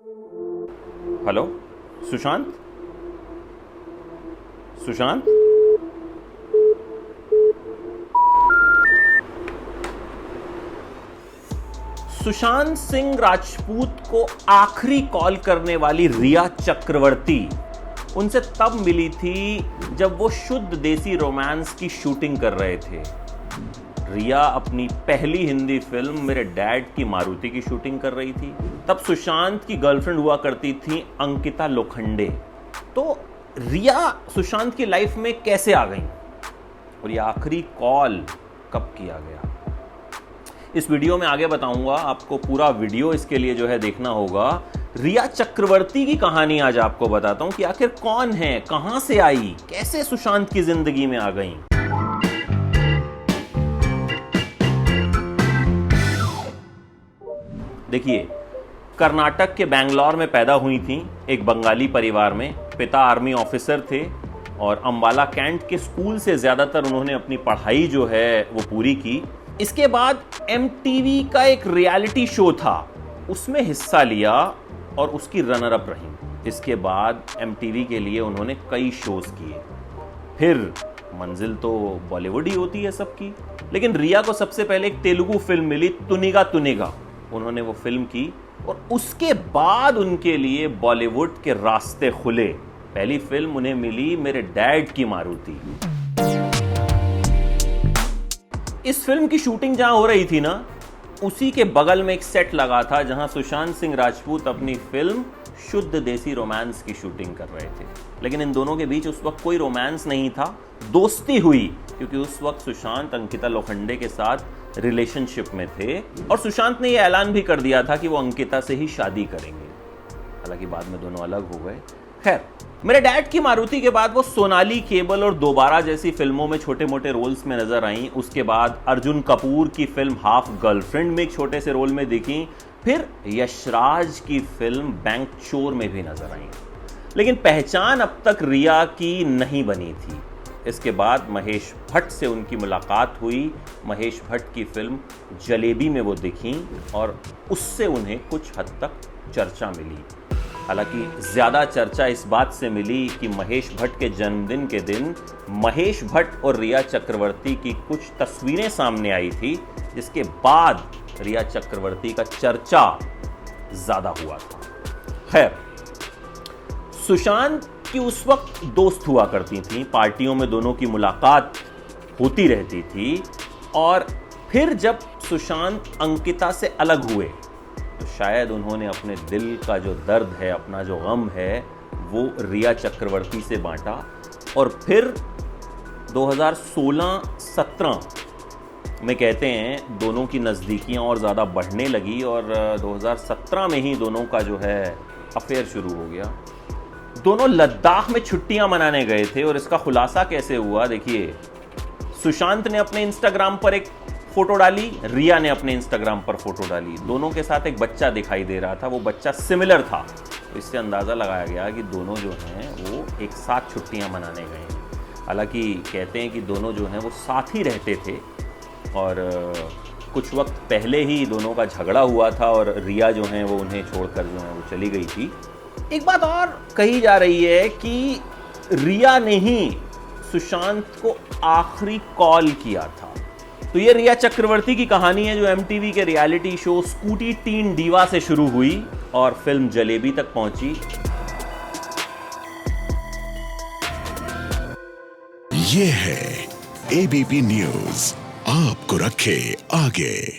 Hello Sushant. Sushant Sushant Singh Rajput को आखिरी call करने वाली रिया चक्रवर्ती उनसे तब मिली थी जब वो शुद्ध देसी रोमांस की शूटिंग कर रहे थे। रिया अपनी पहली हिंदी फिल्म मेरे डैड की मारुति की शूटिंग कर रही थी। तब सुशांत की गर्लफ्रेंड हुआ करती थी अंकिता लोखंडे। तो रिया सुशांत की लाइफ में कैसे आ गई और ये आखिरी कॉल कब किया गया, इस वीडियो में आगे बताऊंगा। आपको पूरा वीडियो इसके लिए जो है देखना होगा। रिया चक्रवर्ती की कहानी आज आपको बताता हूं कि आखिर कौन है, कहां से आई, कैसे सुशांत की जिंदगी में आ गई। देखिए, कर्नाटक के बैंगलोर में पैदा हुई थी एक बंगाली परिवार में। पिता आर्मी ऑफिसर थे और अंबाला कैंट के स्कूल से ज़्यादातर उन्होंने अपनी पढ़ाई जो है वो पूरी की। इसके बाद एमटीवी का एक रियलिटी शो था, उसमें हिस्सा लिया और उसकी रनर अप रही। इसके बाद एमटीवी के लिए उन्होंने कई शोज किए। फिर मंजिल तो बॉलीवुड ही होती है सबकी, लेकिन रिया को सबसे पहले एक तेलुगु फिल्म मिली, तुनिगा तुनिगा। उन्होंने वो फिल्म की और उसके बाद उनके लिए बॉलीवुड के रास्ते खुले। पहली फिल्म उन्हें मिली मेरे डैड की मारुति। इस फिल्म की शूटिंग जहां हो रही थी ना, उसी के बगल में एक सेट लगा था जहां सुशांत सिंह राजपूत अपनी फिल्म शुद्ध देसी रोमांस की शूटिंग कर रहे थे। लेकिन इन दोनों के बीच उस वक्त कोई रोमांस नहीं था, दोस्ती हुई, क्योंकि उस वक्त सुशांत अंकिता लोखंडे के साथ रिलेशनशिप में थे और सुशांत ने यह ऐलान भी कर दिया था कि वो अंकिता से ही शादी करेंगे। हालांकि बाद में दोनों अलग हो गए। खैर, मेरे डैड की मारुति के बाद वो सोनाली केबल और दोबारा जैसी फिल्मों में छोटे मोटे रोल्स में नजर आई। उसके बाद अर्जुन कपूर की फिल्म हाफ गर्लफ्रेंड में एक छोटे से रोल में दिखी। फिर यशराज की फिल्म बैंक चोर में भी नजर आई। लेकिन पहचान अब तक रिया की नहीं बनी थी। इसके बाद महेश भट्ट से उनकी मुलाकात हुई। महेश भट्ट की फिल्म जलेबी में वो दिखी और उससे उन्हें कुछ हद तक चर्चा मिली। हालांकि ज्यादा चर्चा इस बात से मिली कि महेश भट्ट के जन्मदिन के दिन महेश भट्ट और रिया चक्रवर्ती की कुछ तस्वीरें सामने आई थी, जिसके बाद रिया चक्रवर्ती का चर्चा ज्यादा हुआ था। खैर, सुशांत की उस वक्त दोस्त हुआ करती थी, पार्टियों में दोनों की मुलाकात होती रहती थी। और फिर जब सुशांत अंकिता से अलग हुए तो शायद उन्होंने अपने दिल का जो दर्द है, अपना जो गम है, वो रिया चक्रवर्ती से बांटा। और फिर 2016-17 में कहते हैं दोनों की नज़दीकियां और ज़्यादा बढ़ने लगी और 2017 में ही दोनों का जो है अफेयर शुरू हो गया। दोनों लद्दाख में छुट्टियां मनाने गए थे और इसका खुलासा कैसे हुआ, देखिए। सुशांत ने अपने इंस्टाग्राम पर एक फोटो डाली, रिया ने अपने इंस्टाग्राम पर फोटो डाली। दोनों के साथ एक बच्चा दिखाई दे रहा था, वो बच्चा सिमिलर था। तो इससे अंदाज़ा लगाया गया कि दोनों जो हैं वो एक साथ छुट्टियां मनाने गए हैं। हालांकि कहते हैं कि दोनों जो हैं वो साथ ही रहते थे और कुछ वक्त पहले ही दोनों का झगड़ा हुआ था और रिया जो हैं वो उन्हें छोड़कर जो है वो चली गई थी। एक बात और कही जा रही है कि रिया ने ही सुशांत को आखिरी कॉल किया था। तो ये रिया चक्रवर्ती की कहानी है जो एमटीवी के reality show scooty tin diva से शुरू हुई और फिल्म जलेबी तक पहुंची। ये है एबीपी न्यूज, आपको रखे आगे।